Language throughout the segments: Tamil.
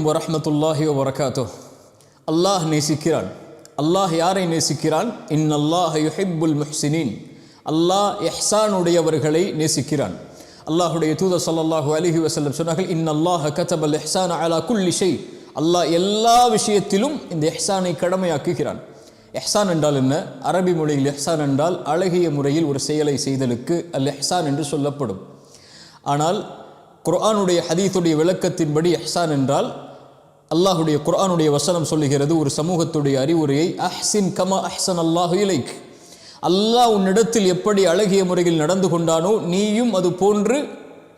வரஹ்மத்துல்லாஹி வபரகாத்துஹ். அல்லாஹ் நேசிக்கிறான். அல்லாஹ் யாரை நேசிக்கிறான்? இன்னல்லாஹ யுஹிப்புல் முஹ்சினீன். அல்லாஹ் இஹ்சான் உடையவர்களை நேசிக்கிறான். அல்லாஹ்வுடைய தூதர் ஸல்லல்லாஹு அலைஹி வஸல்லம் சொன்னார்கள், இன்னல்லாஹ கதபல் இஹ்சான அலா குல்லி ஷை. அல்லாஹ் எல்லா விஷயத்திலும் இந்த இஹ்சானை கடமையாக்குகிறான். இஹ்சான் என்றால் என்ன? அரபி மொழியில் இஹ்சான் என்றால் அழகிய முறையில் ஒரு செயலை செய்தலுக்கு அல் இஹ்சான் என்று சொல்லப்படும். ஆனால் குர்ஆனுடைய ஹதீஸுடைய விளக்கத்தின்படி இஹ்சான் என்றால், அல்லாஹுடைய குர்ஆனுடைய வசனம் சொல்லுகிறது, ஒரு சமூகத்துடைய அறிவுரையை, அஹ்சின் கமா அஹ்சன் அல்லாஹு இலைக். அல்லாஹ் உன்னிடத்தில் எப்படி அழகிய முறையில் நடந்து கொண்டானோ நீயும் அது போன்று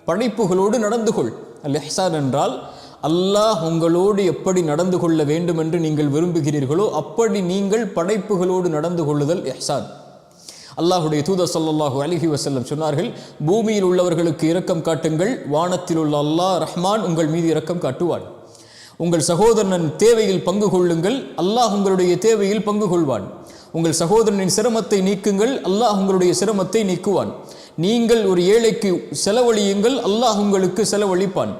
படைப்புகளோடு நடந்து கொள். அல் இஹ்சான் என்றால் அல்லாஹ் உங்களோடு எப்படி நடந்து கொள்ள வேண்டும் என்று நீங்கள் விரும்புகிறீர்களோ அப்படி நீங்கள் படைப்புகளோடு நடந்து கொள்ளுதல் இஹ்சான். அல்லாஹுடைய தூதர் ஸல்லல்லாஹு அலைஹி வஸல்லம் சொன்னார்கள், பூமியில் உள்ளவர்களுக்கு இரக்கம் காட்டுங்கள், வானத்தில் உள்ள அல்லாஹ் ரஹ்மான் உங்கள் மீது இரக்கம் காட்டுவான். உங்கள் சகோதரனின் தேவையில் பங்கு கொள்ளுங்கள், அல்லாஹ் உங்களுடைய தேவையில் பங்கு கொள்வான். உங்கள் சகோதரனின் சிரமத்தை நீக்குங்கள், அல்லாஹ் உங்களுடைய சிரமத்தை நீக்குவான். நீங்கள் ஒரு ஏழைக்கு செலவழியுங்கள், அல்லாஹ் உங்களுக்கு செலவழிப்பான்.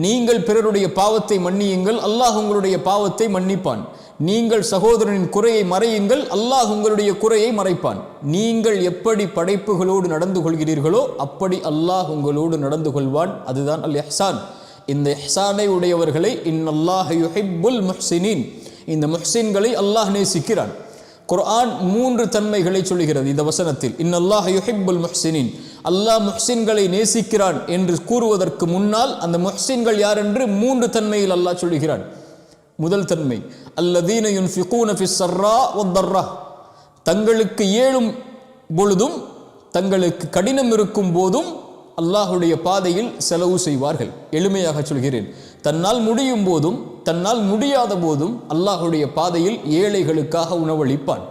நீங்கள் பிறருடைய பாவத்தை மன்னியுங்கள், அல்லாஹ் உங்களுடைய பாவத்தை மன்னிப்பான். நீங்கள் சகோதரனின் குறையை மறையுங்கள், அல்லாஹ் உங்களுடைய குறையை மறைப்பான். நீங்கள் எப்படி படைப்புகளோடு நடந்து கொள்கிறீர்களோ அப்படி அல்லாஹ் உங்களோடு நடந்து கொள்வான். அதுதான் அல் இஹ்சான். இந்த இஹ்சானை உடையவர்களை இன்னல்லாஹ யுஹிப்புல் முஹ்சினீன், இந்த முஹ்சின்களை அல்லாஹ் நேசிக்கிறான். குர்ஆன் 3 தன்மைகளை சொல்கிறது இந்த வசனத்தில். இன்னல்லாஹ யுஹிப்புல் முஹ்சினீன், அல்லாஹ் முஹ்சின்களை நேசிக்கிறான் என்று கூறுவதற்கு முன்னால் அந்த முஹ்சின்கள் யார் என்று 3 தன்மையில் அல்லாஹ் சொல்கிறான். முதல் தன்மை, அல்லதீன யுன்ஃபிகூன ஃபிஸ் ஸர்ரா வத்தர்ரா, தங்களுக்கு இயலும் பொழுதும் தங்களுக்கு கடினம் இருக்கும் போதும் அல்லாஹுடைய பாதையில் செலவு செய்வார்கள். எளிமையாக சொல்கிறேன், தன்னால் முடியும் போதும் தன்னால் முடியாத போதும் அல்லாஹுடைய பாதையில் ஏழைகளுக்காக உணவளிப்பான்.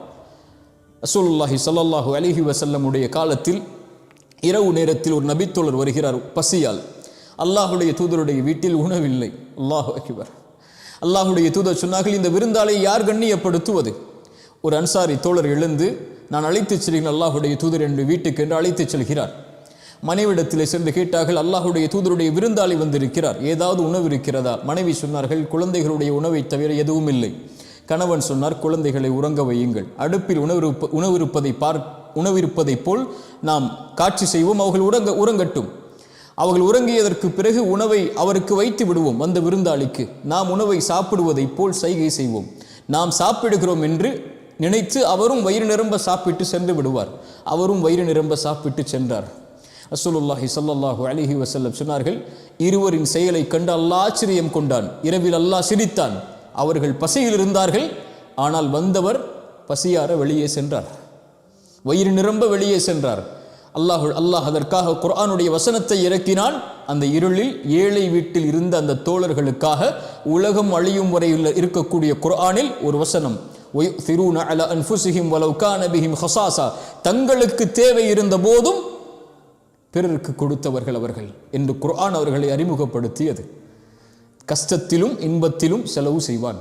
ரசூலுல்லாஹி ஸல்லல்லாஹு அலைஹி வஸல்லமுடைய காலத்தில் இரவு நேரத்தில் ஒரு நபித்தோழர் வருகிறார் பசியால். அல்லாஹுடைய தூதருடைய வீட்டில் உணவில்லை. அல்லாஹு அக்பர். அல்லாஹுடைய தூதர் சொன்னார்கள், இந்த விருந்தாளை யார் கண்ணியப்படுத்துவது? ஒரு அன்சாரி தோழர் எழுந்து, நான் அழைத்துச் செல்கிறேன் அல்லாஹுடைய தூதர் என்று வீட்டுக்கு என்று அழைத்துச் செல்கிறார். மனைவிடத்திலே சென்று கேட்டார்கள், அல்லாஹுடைய தூதருடைய விருந்தாளி வந்திருக்கிறார், ஏதாவது உணவு இருக்கிறதா? மனைவி சொன்னார்கள், குழந்தைகளுடைய உணவை தவிர எதுவும் இல்லை. கணவன் சொன்னார், குழந்தைகளை உறங்க வையுங்கள், அடுப்பில் உணவிருப்பதை போல் நாம் காட்சி செய்வோம், அவர்கள் உறங்கட்டும். அவர்கள் உறங்கியதற்கு பிறகு உணவை அவருக்கு வைத்து விடுவோம். அந்த விருந்தாளிக்கு நாம் உணவை சாப்பிடுவதைப் போல் சைகை செய்வோம். நாம் சாப்பிடுகிறோம் என்று நினைத்து அவரும் வயிறு நிரம்ப சாப்பிட்டு சென்று விடுவார். அவரும் வயிறு நிரம்ப சாப்பிட்டு சென்றார். ரசூலுல்லாஹி ஸல்லல்லாஹு அலைஹி வஸல்லம் சொன்னார்கள், இருவரின் செயலை கண்டு அல்லாஹ் ஆச்சரியம் கொண்டான். இரவில் அல்லாஹ் சிரித்தான். அவர்கள் பசியில் இருந்தார்கள், ஆனால் வந்தவர் பசியார வெளியே சென்றார், வயிறு நிரம்ப வெளியே சென்றார். அல்லாஹ் அதற்காக குர்ஆனுடைய வசனத்தை இறக்கினான். அந்த இருளில் ஏழை வீட்டில் இருந்த அந்த தோழர்களுக்காக உலகம் அழியும் வரையில் இருக்கக்கூடிய குர்ஆனில் ஒரு வசனம், வயுதிரூன அலா அன்ஃபுஸிஹிம் வலவ் கான பிஹிம் ஹஸாஸா, தங்களுக்கு தேவை இருந்த போதும் பிறருக்கு கொடுத்தவர்கள் அவர்கள் என்று குர்ஆன் அவர்களை அறிமுகப்படுத்தியது. கஷ்டத்திலும் இன்பத்திலும் செலவு செய்வான்.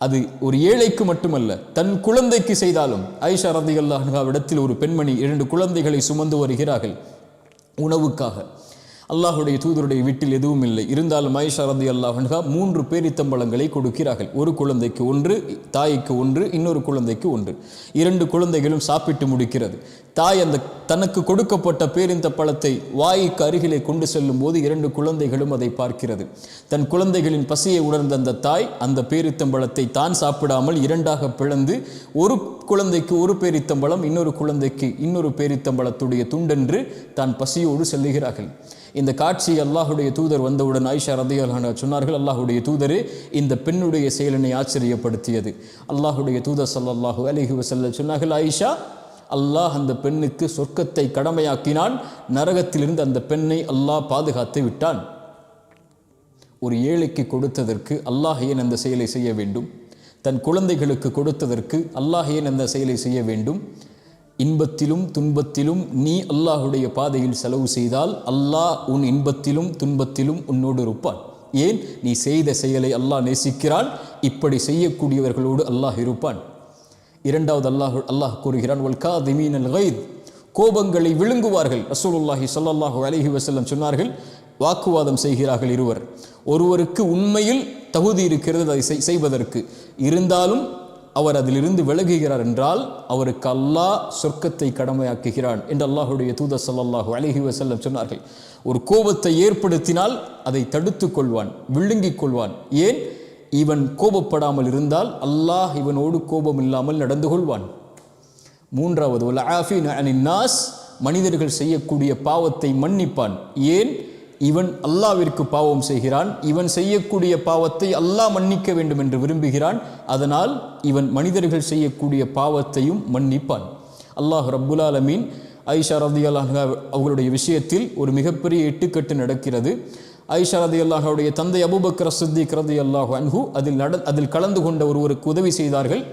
அது ஒரு ஏழைக்கு மட்டுமல்ல, தன் குழந்தைக்கு செய்தாலும். ஆயிஷா ரலியல்லாஹு அன்ஹாவிடத்தில் ஒரு பெண்மணி 2 குழந்தைகளை சுமந்து வருகிறார்கள் உணவுக்காக. அல்லாஹுடைய தூதருடைய வீட்டில் எதுவும் இல்லை. இருந்தாலும் ஆயிஷா ரலியல்லாஹு அன்ஹா 3 பேரித்தம்பழங்களை கொடுக்கிறார்கள். ஒரு குழந்தைக்கு 1, தாய்க்கு 1, இன்னொரு குழந்தைக்கு 1. 2 குழந்தைகளும் சாப்பிட்டு முடிக்கிறது. தாய் அந்த தனக்கு கொடுக்கப்பட்ட பேரித்தம்பழத்தை வாய்க்கு அருகிலே கொண்டு செல்லும் போது 2 குழந்தைகளும் அதை பார்க்கிறது. தன் குழந்தைகளின் பசியை உணர்ந்த அந்த தாய் அந்த பேரித்தம்பழத்தை தான் சாப்பிடாமல் 2ஆக பிளந்து, ஒரு குழந்தைக்கு ஒரு பேரித்தம்பழம், இன்னொரு குழந்தைக்கு இன்னொரு பேரித்தம்பழத்துடைய துண்டென்று தான் பசியோடு செல்லுகிறார்கள். இந்த காட்சி அல்லாஹுடைய தூதர் வந்தவுடன் ஆயிஷா ரலியல்லாஹு அன்ஹா சொன்னார்கள், அல்லாஹுடைய தூதரே, இந்த பெண்ணுடைய செயலினை ஆச்சரியப்படுத்தியது. அல்லாஹுடைய தூதர் ஸல்லல்லாஹு அலைஹி வஸல்லம் சொன்னார்கள், ஆயிஷா, அல்லாஹ் அந்த பெண்ணுக்கு சொர்க்கத்தை கடமையாக்கினான், நரகத்திலிருந்து அந்த பெண்ணை அல்லாஹ் பாதுகாத்து விட்டான். ஒரு ஏழைக்கு கொடுத்ததற்கு அல்லாஹ் ஏன் அந்த செயலை செய்ய வேண்டும்? தன் குழந்தைகளுக்கு கொடுத்ததற்கு அல்லாஹ் ஏன் அந்த செயலை செய்ய வேண்டும்? இன்பத்திலும் துன்பத்திலும் நீ அல்லாஹுடைய பாதையில் செலவு செய்தால் அல்லாஹ் உன் இன்பத்திலும் துன்பத்திலும் உன்னோடு இருப்பான். ஏன்? நீ செய்த செயலை அல்லாஹ் நேசிக்கிறான். இப்படி செய்யக்கூடியவர்களோடு அல்லாஹ் இருப்பான். இரண்டாவது அல்லாஹ் கூறுகிறான், வல் காதிமீனல் கைத், கோபங்களை விழுங்குவார்கள். ரசூலுல்லாஹி ஸல்லல்லாஹு அலைஹி வஸல்லம் சொன்னார்கள், வாக்குவாதம் செய்கிறார்கள் இருவர். ஒருவருக்கு உண்மையில் தகுதி இருக்கிறது அதை செய்வதற்கு, இருந்தாலும் அவர் அதிலிருந்து விலகுகிறார் என்றால் அவருக்கு அல்லாஹ் சொர்க்கத்தை கடமையாக்குகிறான் என்று அல்லாஹுடைய தூதர் ஸல்லல்லாஹு அலைஹி வஸல்லம் சொன்னார்கள். ஒரு கோபத்தை ஏற்படுத்தினால் அதை தடுத்து கொள்வான், விழுங்கிக் கொள்வான். ஏன்? இவன் கோபப்படாமல் இருந்தால் அல்லாஹ் இவனோடு கோபம் இல்லாமல் நடந்து கொள்வான். மூன்றாவது, வல் ஆஃபீன அனின் நாஸ், மனிதர்கள் செய்யக்கூடிய பாவத்தை மன்னிப்பான். ஏன்? இவன் அல்லாஹ்விற்கு பாவம் செய்கிறான், இவன் செய்யக்கூடிய பாவத்தை அல்லாஹ் மன்னிக்க வேண்டும் என்று விரும்புகிறான். அதனால் இவன் மனிதர்கள் செய்யக்கூடிய பாவத்தையும் மன்னிப்பான். அல்லாஹ் ரப்புல் ஆலமீன் ஆயிஷா ரலியல்லாஹு அன்ஹா அவர்களுடைய விஷயத்தில் ஒரு மிகப்பெரிய இட்டுக்கட்டு நடக்கிறது. ஆயிஷா ரலியல்லாஹு அன்ஹாவுடைய தந்தை அபூபக்கர் சித்திக் ரலியல்லாஹு அன்ஹு அதில் கலந்து கொண்ட ஒருவருக்கு உதவி செய்தார்கள்.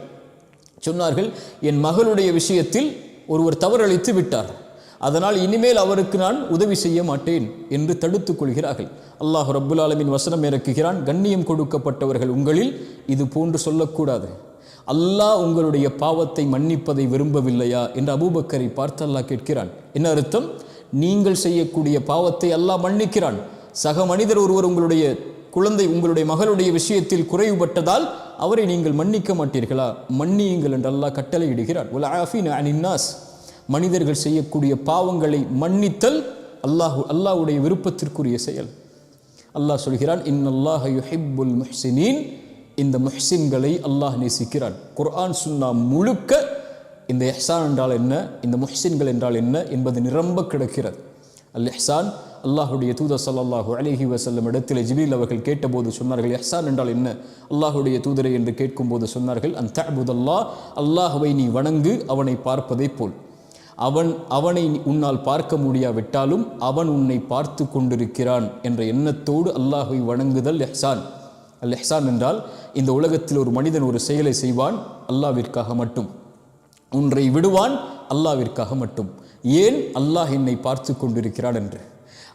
சொன்னார்கள், என் மகளுடைய விஷயத்தில் ஒருவர் தவறளித்து விட்டார், அதனால் இனிமேல் அவருக்கு நான் உதவி செய்ய மாட்டேன் என்று தடுத்துக் கொள்கிறார்கள். அல்லாஹ் ரப்புல் ஆலமீன் வசனம் இறக்குகிறான், கண்ணியம் கொடுக்கப்பட்டவர்கள் உங்களில் இது போன்று சொல்லக்கூடாது. அல்லாஹ் உங்களுடைய பாவத்தை மன்னிப்பதை விரும்பவில்லையா என்று அபூபக்கரை பார்த்து அல்லாஹ் கேட்கிறான். என்ன அர்த்தம்? நீங்கள் செய்யக்கூடிய பாவத்தை அல்லாஹ் மன்னிக்கிறான். சக மனிதர் ஒருவர் உங்களுடைய குழந்தை உங்களுடைய மகளுடைய விஷயத்தில் குறைவுபட்டதால் அவரை நீங்கள் மன்னிக்க மாட்டீர்களா? மன்னியுங்கள் என்று அல்லாஹ் கட்டளையிடுகிறான். வல் ஆஃபீன அனின் நாஸ், மனிதர்கள் செய்யக்கூடிய பாவங்களை மன்னித்தல் அல்லாஹ்வுடைய விருப்பத்திற்குரிய செயல். அல்லாஹ் சொல்கிறான், இன்னல்லாஹ யுஹிப்புல் முஹ்சினீன், இந்த முஹ்சின்களை அல்லாஹ் நேசிக்கிறான். குர்ஆன் சுன்னா முழுக்க இந்த இஹ்சான் என்றால் என்ன, இந்த முஹ்சின்கள் என்றால் என்ன என்பது நிரம்ப கிடக்கிறது. அல் இஹ்சான், அல்லாஹுடைய தூதர் ஸல்லல்லாஹு அலைஹி வஸல்லம் இடத்தில் ஜிப்ரீல் அவர்கள் கேட்டபோது சொன்னார்கள், இஹ்சான் என்றால் என்ன அல்லாஹுடைய தூதரை என்று கேட்கும்போது சொன்னார்கள், அன் தஅபுதல்லாஹ், அல்லாஹ்வை நீ வணங்கு அவனை பார்ப்பதை போல். அவனை உன்னால் பார்க்க முடியாவிட்டாலும் அவன் உன்னை பார்த்து கொண்டிருக்கிறான் என்ற எண்ணத்தோடு அல்லாஹ்வை வணங்குதல் இஹ்சான். அல் இஹ்சான் என்றால் இந்த உலகத்தில் ஒரு மனிதன் ஒரு செயலை செய்வான் அல்லாஹ்விற்காக மட்டும், ஒன்றை விடுவான் அல்லாஹ்விற்காக மட்டும். ஏன்? அல்லாஹ் என்னை பார்த்து கொண்டிருக்கிறான் என்று.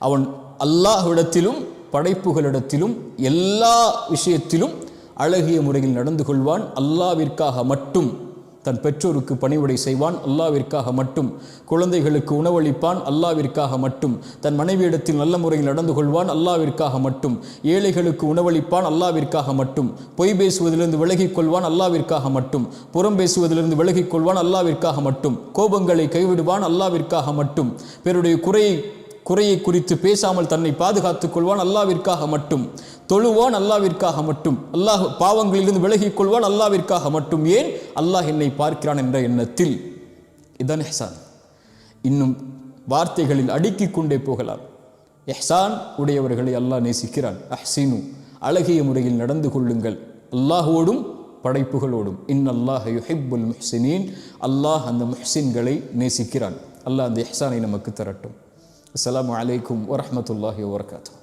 அவன் அல்லாஹ்விடத்திலும் படைப்புகளிடத்திலும் எல்லா விஷயத்திலும் அழகிய முறையில் நடந்து கொள்வான் அல்லாஹ்விற்காக மட்டும். தன் பெற்றோருக்கு பணிவிடை செய்வான் அல்லாஹ்விற்காக மட்டும். குழந்தைகளுக்கு உணவளிப்பான் அல்லாஹ்விற்காக மட்டும். தன் மனைவியிடத்தில் நல்ல முறையில் நடந்து கொள்வான் அல்லாஹ்விற்காக மட்டும். ஏழைகளுக்கு உணவளிப்பான் அல்லாஹ்விற்காக மட்டும். பொய் பேசுவதிலிருந்து விலகிக் கொள்வான் அல்லாஹ்விற்காக மட்டும். புறம் பேசுவதிலிருந்து விலகிக் கொள்வான் அல்லாஹ்விற்காக மட்டும். கோபங்களை கைவிடுவான் அல்லாஹ்விற்காக மட்டும். பிறருடைய குறையை குறித்து பேசாமல் தன்னை பாதுகாத்துக் கொள்வான் அல்லாஹ்விற்காக மட்டும். தொழுவான் அல்லாஹ்விற்காக மட்டும். அல்லாஹ் பாவங்களிலிருந்து விலகிக் கொள்வான் அல்லாஹ்விற்காக மட்டும். ஏன்? அல்லாஹ் என்னை பார்க்கிறான் என்ற எண்ணத்தில். இதான் இஹ்சான். இன்னும் வார்த்தைகளில் அடுக்கிக் கொண்டே போகலாம். இஹ்சான் உடையவர்களை அல்லாஹ் நேசிக்கிறான். அஹ்சினு, அழகிய முறையில் நடந்து கொள்ளுங்கள் அல்லாஹ்வோடும் படைப்புகளோடும். இன்னல்லாஹ யுஹிப்புல் முஹ்சினீன், அல்லாஹ் அந்த முஹ்சின்களை நேசிக்கிறான். அல்லாஹ் அந்த இஹ்சானை நமக்கு தரட்டும். அஸ்ஸலாமு அலைக்கும் வரஹ்மத்துல்லாஹி வபரகாத்துஹு.